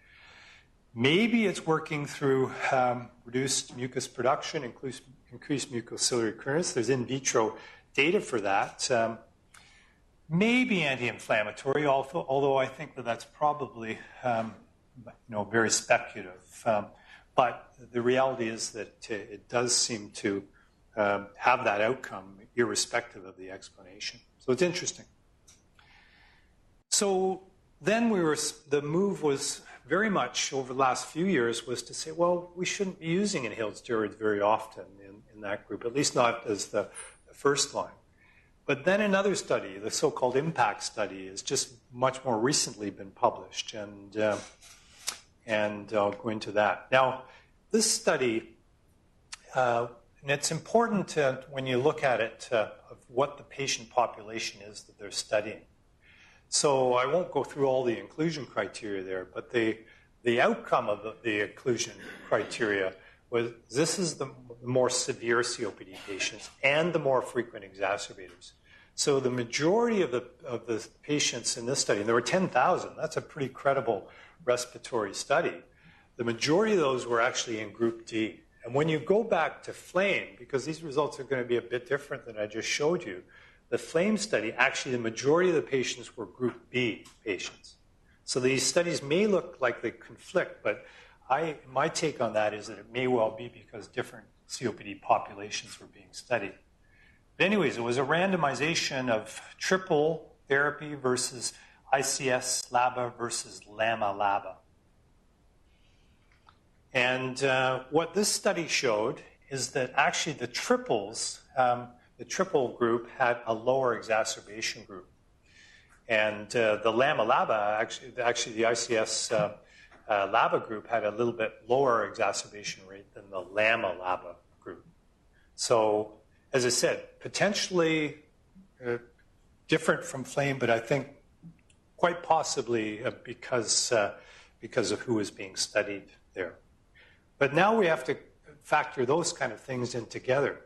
Maybe it's working through reduced mucus production, increased mucociliary clearance. There's in vitro data for that. Maybe anti-inflammatory, although I think that's probably very speculative. But the reality is that it does seem to have that outcome irrespective of the explanation. So it's interesting. So then the move was very much over the last few years was to say, well, we shouldn't be using inhaled steroids very often in that group, at least not as the first line. But then another study, the so-called IMPACT study, has just much more recently been published, and I'll go into that. Now, this study, and it's important when you look at it of what the patient population is that they're studying. So I won't go through all the inclusion criteria there, but the outcome of the inclusion criteria was this is the more severe COPD patients and the more frequent exacerbators. So the majority of the patients in this study, and there were 10,000, that's a pretty credible respiratory study. The majority of those were actually in Group D. And when you go back to FLAME, because these results are going to be a bit different than I just showed you, the FLAME study, actually the majority of the patients were Group B patients. So these studies may look like they conflict, but my take on that is that it may well be because different COPD populations were being studied. But anyways, it was a randomization of triple therapy versus ICS LABA versus LAMA LABA. And what this study showed is that actually the triples, the triple group had a lower exacerbation group. And the LAMA LABA, actually the ICS LABA group had a little bit lower exacerbation rate than the LAMA LABA group. So, as I said, potentially different from FLAME, but I think quite possibly because of who is being studied there. But now we have to factor those kind of things in together.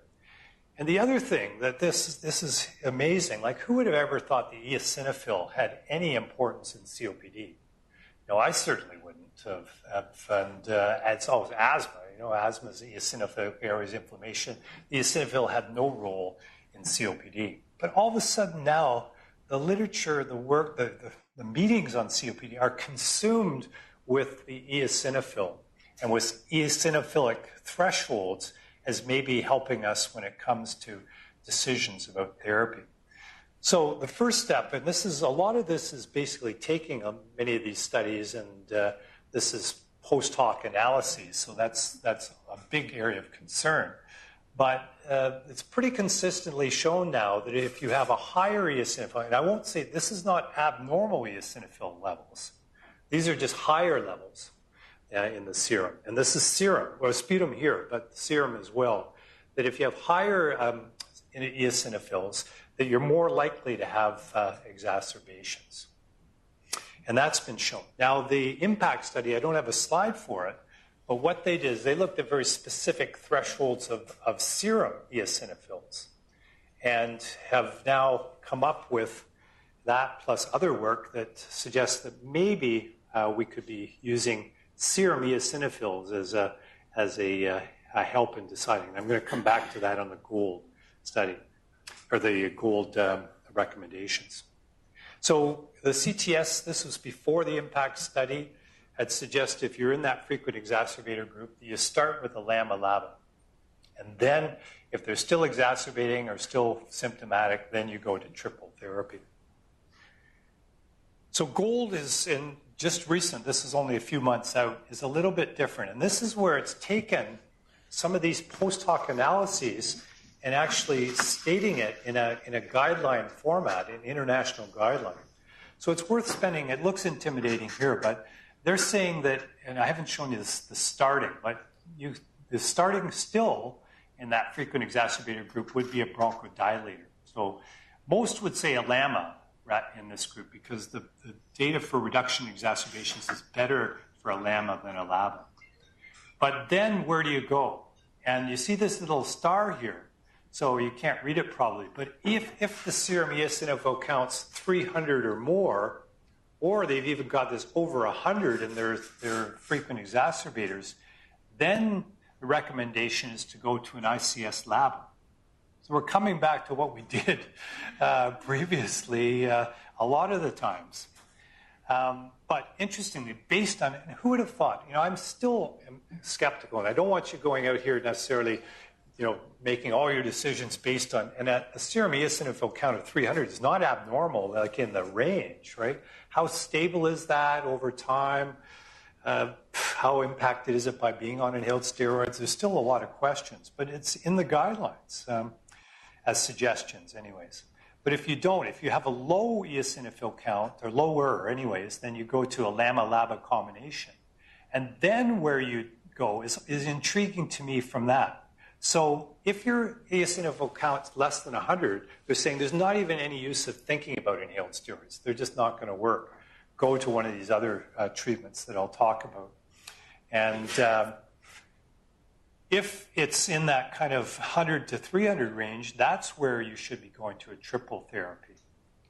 And the other thing that this is amazing, like who would have ever thought the eosinophil had any importance in COPD? No, I certainly wouldn't have. And it's always asthma. Asthma is eosinophilic areas inflammation. The eosinophil had no role in COPD. But all of a sudden now, the literature, the work, the meetings on COPD are consumed with the eosinophil and with eosinophilic thresholds as maybe helping us when it comes to decisions about therapy. So the first step, and a lot of this is basically taking many of these studies, and this is post hoc analyses, so that's a big area of concern. But it's pretty consistently shown now that if you have a higher eosinophil, and I won't say this is not abnormal eosinophil levels, these are just higher levels in the serum. And this is serum, or sputum here, but serum as well, that if you have higher eosinophils, that you're more likely to have exacerbations. And that's been shown. Now, the IMPACT study, I don't have a slide for it, but what they did is they looked at very specific thresholds of serum eosinophils and have now come up with that plus other work that suggests that maybe we could be using serum eosinophils as a help in deciding. I'm going to come back to that on the GOLD study, or the GOLD recommendations. So the CTS, this was before the IMPACT study, had suggested if you're in that frequent exacerbator group, you start with a LAMA LABA. And then if they're still exacerbating or still symptomatic, then you go to triple therapy. So GOLD is in just recent, this is only a few months out, is a little bit different. And this is where it's taken some of these post hoc analyses and actually stating it in a guideline format, an international guideline. So it's worth spending, it looks intimidating here, but they're saying that, and I haven't shown you the starting, but the starting still in that frequent exacerbator group would be a bronchodilator. So most would say a LAMA in this group because the data for reduction in exacerbations is better for a LAMA than a LABA. But then where do you go? And you see this little star here. So you can't read it probably, but if the serum eosinophil counts 300 or more, or they've even got this over 100 in their frequent exacerbators, then the recommendation is to go to an ICS LABA. So we're coming back to what we did previously a lot of the times. But interestingly, based on it, who would have thought? You know, I'm still skeptical, and I don't want you going out here necessarily, you know, making all your decisions based on, and a serum eosinophil count of 300 is not abnormal, like in the range, right? How stable is that over time? How impacted is it by being on inhaled steroids? There's still a lot of questions, but it's in the guidelines as suggestions anyways. But if you don't, if you have a low eosinophil count, or lower anyways, then you go to a LAMA LABA combination. And then where you go is intriguing to me from that. So if your eosinophil count's less than 100, they're saying there's not even any use of thinking about inhaled steroids. They're just not going to work. Go to one of these other treatments that I'll talk about. And if it's in that kind of 100 to 300 range, that's where you should be going to a triple therapy.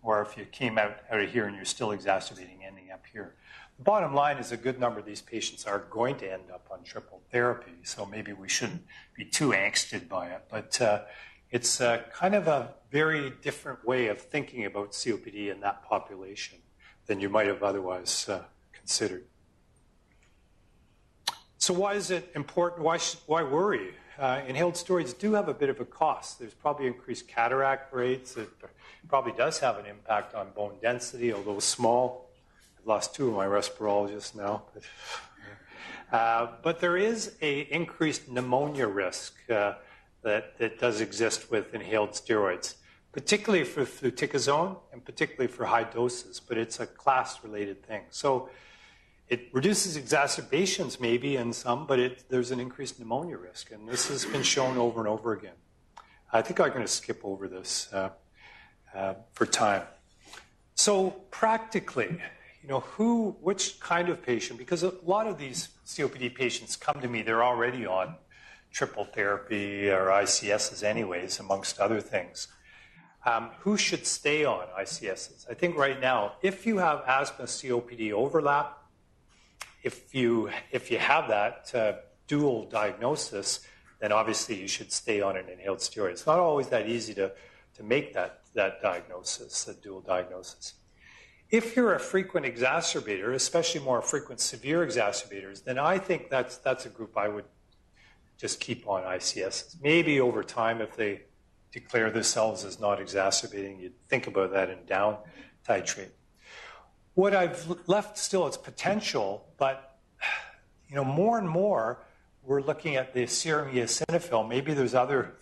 Or if you came out of here and you're still exacerbating, ending up here. The bottom line is a good number of these patients are going to end up on triple therapy, so maybe we shouldn't be too angsted by it. But it's kind of a very different way of thinking about COPD in that population than you might have otherwise considered. So why is it important? Why worry? Inhaled steroids do have a bit of a cost. There's probably increased cataract rates. It probably does have an impact on bone density, although small. I've lost two of my respirologists now. But there is an increased pneumonia risk that does exist with inhaled steroids, particularly for fluticasone and particularly for high doses, but it's a class-related thing. So it reduces exacerbations maybe in some, but there's an increased pneumonia risk, and this has been shown over and over again. I think I'm going to skip over this for time. So practically, you know, which kind of patient, because a lot of these COPD patients come to me, they're already on triple therapy or ICSs anyways, amongst other things. Who should stay on ICSs? I think right now, if you have asthma COPD overlap, if you have that dual diagnosis, then obviously you should stay on an inhaled steroid. It's not always that easy to make that diagnosis, a dual diagnosis. If you're a frequent exacerbator, especially more frequent severe exacerbators, then I think that's a group I would just keep on ICSs. Maybe over time, if they declare themselves as not exacerbating, you'd think about that and down titrate. What I've left still is potential, but you know, more and more we're looking at the serum eosinophil. Maybe there's other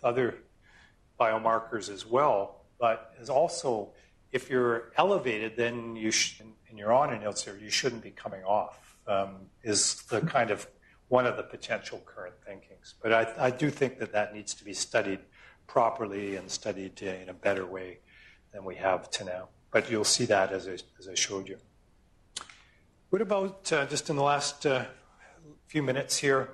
biomarkers as well, but there's also, if you're elevated, then and you're on inhaled steroid, you shouldn't be coming off. Is the kind of one of the potential current thinkings. But I do think that needs to be studied properly and studied in a better way than we have to now. But you'll see that as I showed you. What about, just in the last few minutes here,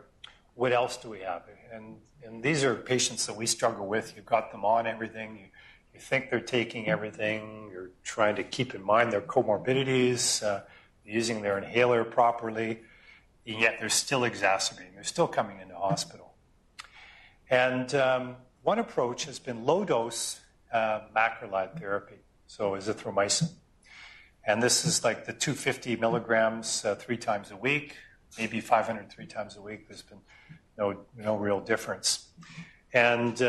what else do we have? And these are patients that we struggle with. You've got them on everything. You think they're taking everything. You're trying to keep in mind their comorbidities, using their inhaler properly, and yet they're still exacerbating. They're still coming into hospital. And one approach has been low-dose macrolide therapy, so azithromycin. And this is like the 250 milligrams 3 times a week, maybe 500 3 times a week. There's been no real difference. And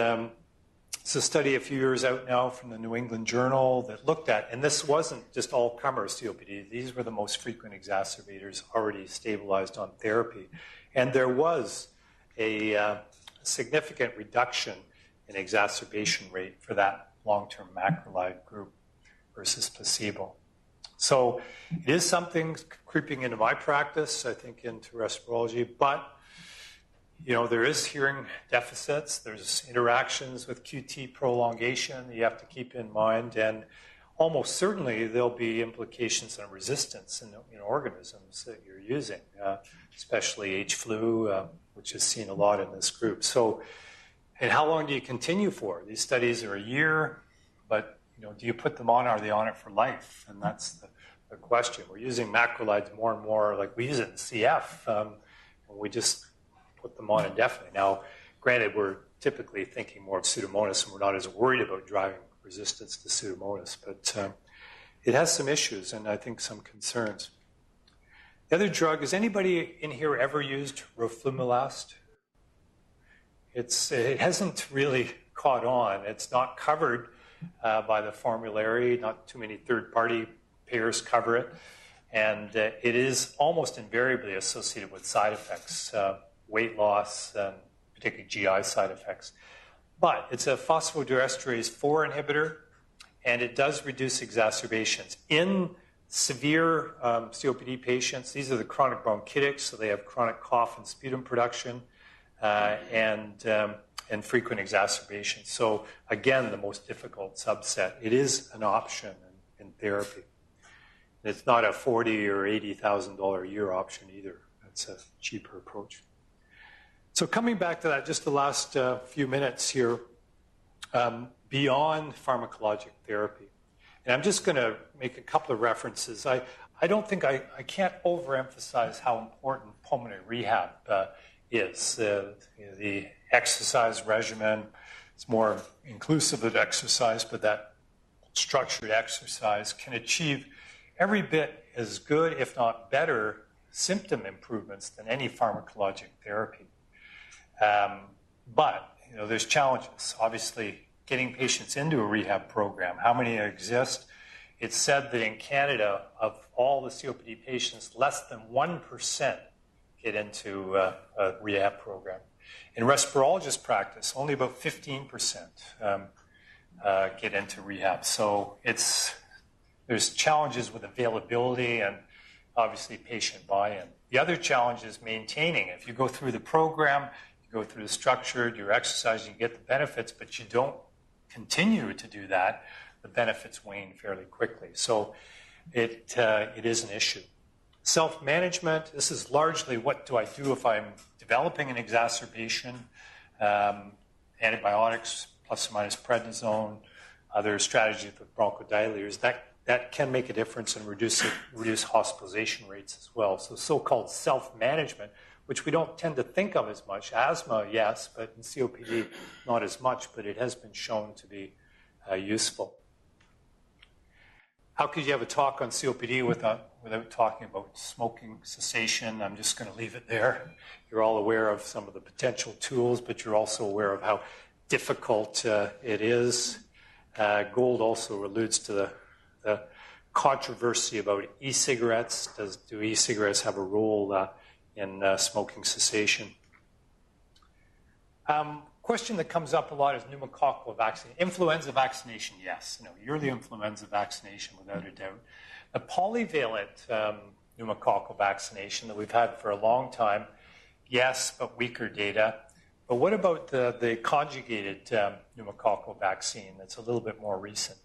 it's a study a few years out now from the New England Journal that looked at, and this wasn't just all-comer COPD. These were the most frequent exacerbators already stabilized on therapy. And there was a significant reduction in exacerbation rate for that long-term macrolide group versus placebo. So it is something creeping into my practice, I think, into respirology, but there is hearing deficits. There's interactions with QT prolongation that you have to keep in mind, and almost certainly there'll be implications on resistance in organisms that you're using, especially H-flu, which is seen a lot in this group. So, and how long do you continue for? These studies are a year, but do you put them on? Are they on it for life? And that's the question. We're using macrolides more and more, like we use it in CF, and we just put them on indefinitely. Now, granted, we're typically thinking more of Pseudomonas, and we're not as worried about driving resistance to Pseudomonas, but it has some issues and I think some concerns. The other drug, has anybody in here ever used Roflumilast? It hasn't really caught on. It's not covered by the formulary. Not too many third-party payers cover it. And it is almost invariably associated with side effects, weight loss, particularly GI side effects. But it's a phosphodiesterase 4 inhibitor, and it does reduce exacerbations. In severe COPD patients, these are the chronic bronchitics, so they have chronic cough and sputum production, and frequent exacerbations. So again, the most difficult subset. It is an option in therapy. It's not a $40,000 or $80,000 a year option either. It's a cheaper approach. So coming back to that, just the last few minutes here, beyond pharmacologic therapy. And I'm just going to make a couple of references. I don't think I can't overemphasize how important pulmonary rehab is. The exercise regimen is more inclusive of exercise, but that structured exercise can achieve every bit as good, if not better, symptom improvements than any pharmacologic therapy. But there's challenges. Obviously, getting patients into a rehab program. How many exist? It's said that in Canada, of all the COPD patients, less than 1% get into a rehab program. In respirologist practice, only about 15% get into rehab. So there's challenges with availability and obviously patient buy-in. The other challenge is maintaining. If you go through the program, you go through the structure, your exercise, you get the benefits, but you don't continue to do that, the benefits wane fairly quickly. So it is an issue. Self-management, this is largely what do I do if I'm developing an exacerbation, antibiotics plus or minus prednisone, other strategies with bronchodilators, that can make a difference and reduce hospitalization rates as well. So so-called self-management, which we don't tend to think of as much. Asthma, yes, but in COPD, not as much, but it has been shown to be useful. How could you have a talk on COPD without talking about smoking cessation? I'm just going to leave it there. You're all aware of some of the potential tools, but you're also aware of how difficult it is. Gold also alludes to the controversy about e-cigarettes. Do e-cigarettes have a role in smoking cessation? Question that comes up a lot is pneumococcal vaccination. Influenza vaccination, yes. Yearly influenza vaccination, without a doubt. The polyvalent pneumococcal vaccination that we've had for a long time, yes, but weaker data. But what about the conjugated pneumococcal vaccine that's a little bit more recent?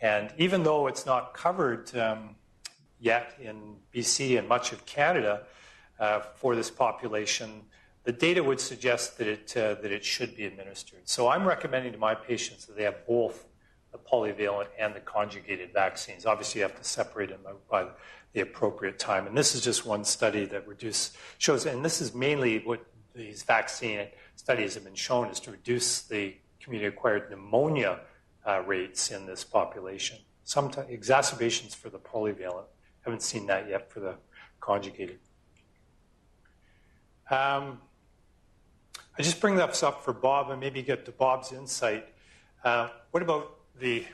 And even though it's not covered yet in BC and much of Canada for this population, the data would suggest that it should be administered. So I'm recommending to my patients that they have both the polyvalent and the conjugated vaccines. Obviously, you have to separate them out by the appropriate time. And this is just one study that shows, and this is mainly what these vaccine studies have been shown, is to reduce the community-acquired pneumonia rates in this population. Sometimes exacerbations for the polyvalent. Haven't seen that yet for the conjugated. I just bring this up for Bob and maybe get to Bob's insight. What about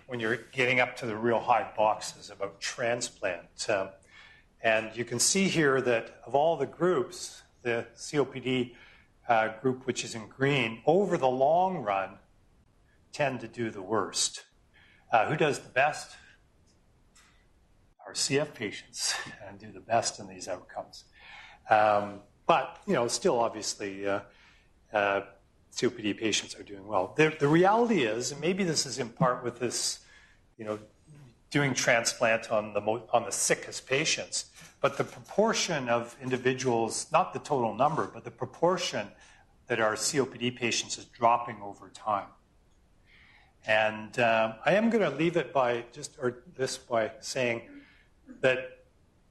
when you're getting up to the real high boxes about transplant? And you can see here that of all the groups, the COPD group, which is in green, over the long run, tend to do the worst. Who does the best? Our CF patients do the best in these outcomes. But, still obviously COPD patients are doing well. The reality is, and maybe this is in part with this, doing transplant on the sickest patients, but the proportion of individuals, not the total number, but the proportion that are COPD patients is dropping over time. And I am going to leave it by saying that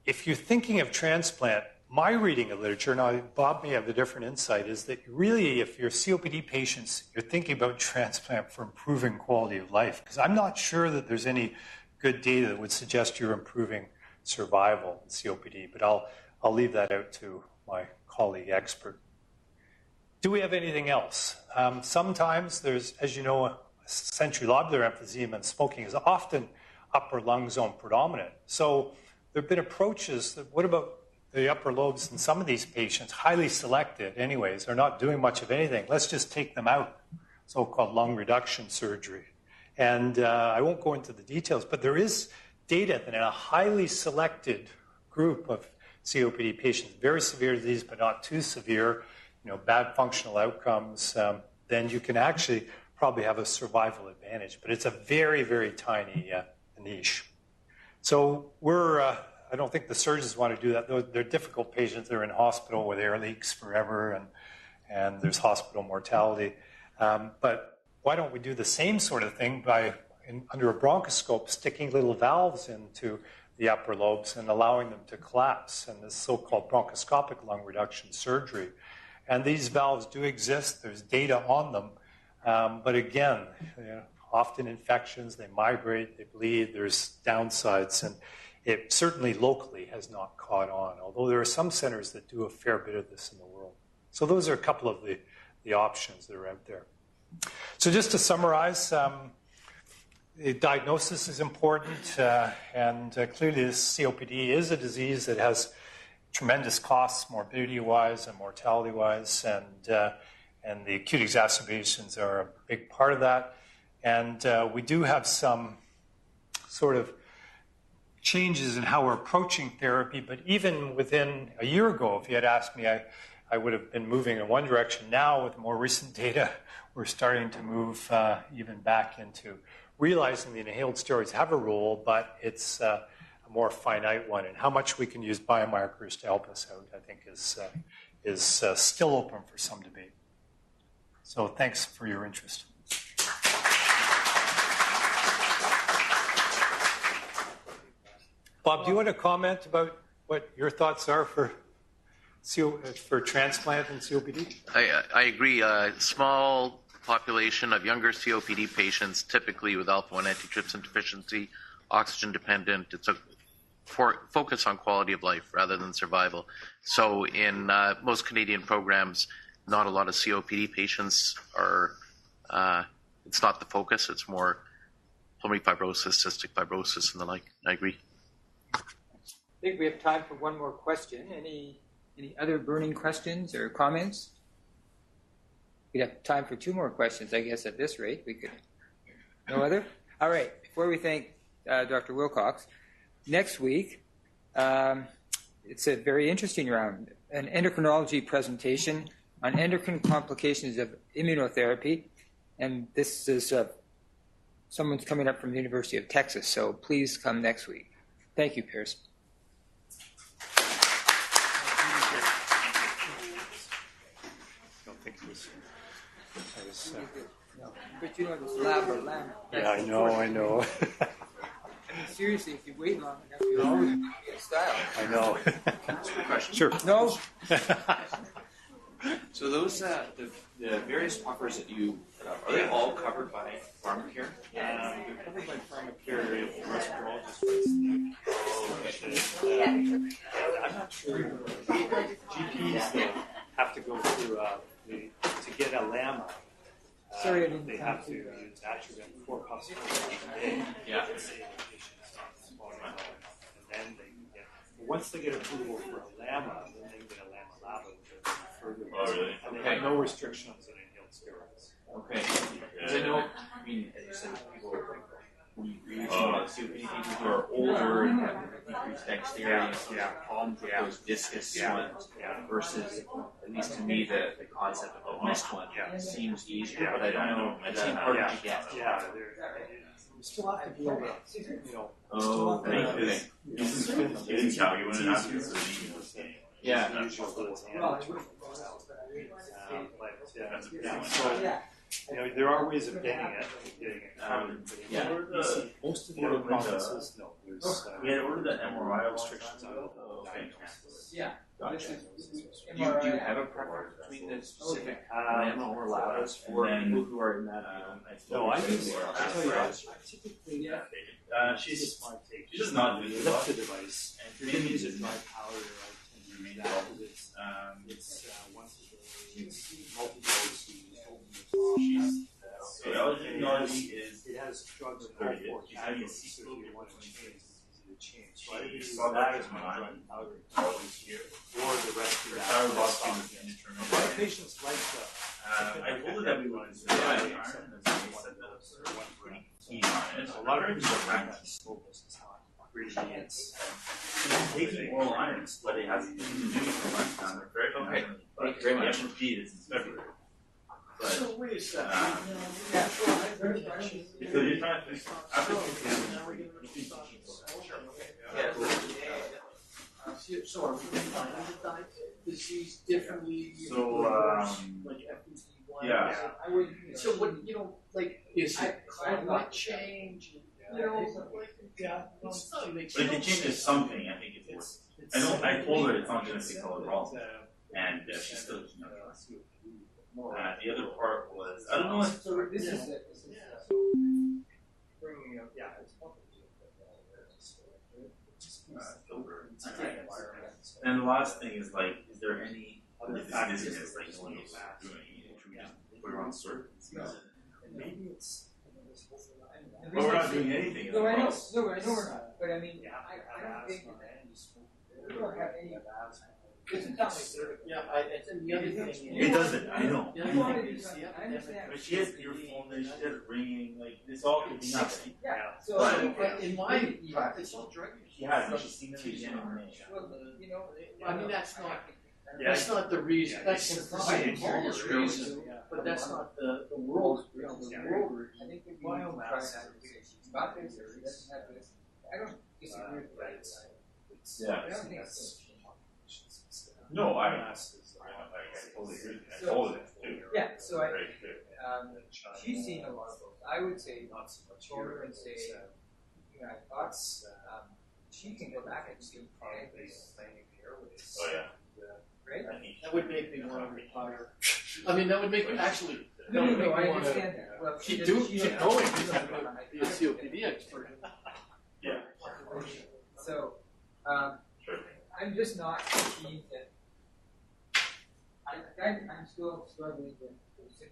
if you're thinking of transplant, my reading of literature, now Bob may have a different insight, is that really if you're COPD patients, you're thinking about transplant for improving quality of life. Because I'm not sure that there's any good data that would suggest you're improving survival in COPD, but I'll leave that out to my colleague expert. Do we have anything else? Sometimes there's, as you know, sensory lobular emphysema and smoking is often upper lung zone predominant. So there have been approaches that, what about the upper lobes in some of these patients, highly selected anyways, are not doing much of anything. Let's just take them out, so-called lung reduction surgery. And I won't go into the details, but there is data that in a highly selected group of COPD patients, very severe disease but not too severe, bad functional outcomes, then you can actually probably have a survival advantage. But it's a very, very tiny niche. So I don't think the surgeons want to do that. They're difficult patients. They're in hospital with air leaks forever, and there's hospital mortality. But why don't we do the same sort of thing by, under a bronchoscope, sticking little valves into the upper lobes and allowing them to collapse, and this so-called bronchoscopic lung reduction surgery. And these valves do exist. There's data on them. But again, often infections, they migrate, they bleed, there's downsides, and it certainly locally has not caught on, although there are some centers that do a fair bit of this in the world. So those are a couple of the options that are out there. So just to summarize, the diagnosis is important, and clearly this COPD is a disease that has tremendous costs, morbidity-wise and mortality-wise, and the acute exacerbations are a big part of that. And we do have some sort of changes in how we're approaching therapy, but even within a year ago, if you had asked me, I would have been moving in one direction. Now, with more recent data, we're starting to move even back into realizing the inhaled steroids have a role, but it's a more finite one. And how much we can use biomarkers to help us out, I think, is still open for some debate. So thanks for your interest. Bob, do you want to comment about what your thoughts are for transplant and COPD? I agree. Small population of younger COPD patients, typically with alpha-1 antitrypsin deficiency, oxygen dependent. It's a focus on quality of life rather than survival. So in most Canadian programs, not a lot of COPD patients are, it's not the focus. It's more pulmonary fibrosis, cystic fibrosis, and the like. I agree. I think we have time for one more question. Any other burning questions or comments? We'd have time for two more questions, I guess, at this rate. We could. No other? All right. Before we thank Dr. Wilcox, next week, it's a very interesting round, an endocrinology presentation on endocrine complications of immunotherapy. And this is someone's coming up from the University of Texas, so please come next week. Thank you, Pearce. But you know this LAMA. Yeah, I know. I mean, seriously, if you wait long enough, you're always style. I know. Question. Sure. No? So those the various puffers that you put up, are they all covered by Pharmacare? They're covered by Pharmacare. Withdrawal just I'm not sure. GPs though have to go through to get a LAMA. Sorry, I didn't they have to use Atrovent 4 puffs per day. Yeah. And then they can get. Once they get approval for a LAMA, then they can get a LAMA LABA, which are further. Oh, really? And they have no restrictions on inhaled steroids. Okay. Because I know, I mean, as you said, people who COPD patients who are older and have decreased dexterity, problems with those discus ones, versus, at least to me, the concept of a missed one seems easier, but I don't know, it seems harder to get. Yeah, you still have to be able to, Oh, okay. So, there are ways of getting it covered. You see, most of the other provinces, no, there's ordered the MRI restrictions on diagnosis. Yeah. Gotcha. Do you have a preference between the specific LAMA or LABAs for people who are in that? No, I use. I tell you, I typically she's my take. she does not do Lift this. the device and if you use a dry powder. I tend to use that because it's once a day. It's multi-dose. So eligibility is It has drugs in all four She's having a categories, so sequel if you want to between change, it's easy to change. So I She either use saw that that as as my mine. dry powder always here. or the rest of Her that. thyroid box A was lot indeterminate. of patients like the. I told her that we would consider iron, and then they said that was pretty keen on it. A lot of people people are like slow business hot. Really, it's. She's taking oral irons, but it hasn't been doing for months now. They're very Okay. but Thank you very much. The MRP is in February. But, wait a second. so you're trying to after So are we defining the disease differently? So, like FEV1? yeah. I would. So what like is it climate change? Like But if they change to something, I think it's worth it. I told her it's not genetic color problem, and she still doesn't know. The other part was, I don't know if So this is it. Bringing up, it's and the last thing is like, is there any other business like no one else is doing? Should we just put her on certain? Maybe it's. But we're not doing anything. No, I know we're not. But I mean, I don't think we don't have any. It's not like and the other thing is It doesn't, I know. the other thing is the epidemic. But she has your phone there, she has it ringing, like, this all could be nothing. Yeah. So But In my practice, all drug She has, she's seen it again in May. well, I mean, that's not the reason. That's the smallest reason, but that's not the world. The world. I think if you biomass about this or it doesn't have this, I don't disagree with that. Yeah. I don't think it's. No, I totally agree. I told it too. Yeah, so I, Very good. she's seen a lot of those. I would say not so much her and say, thoughts. She can go back and see Oh, yeah. right? That would make me want to retire. I mean, that would make me actually. No, that would make I me wanna understand that. Well, Keep she going, doesn't- because I'm going to be a COPD expert. Yeah. So, Sure. I'm just not keen that. I'm still struggling with symptoms.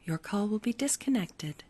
Your call will be disconnected.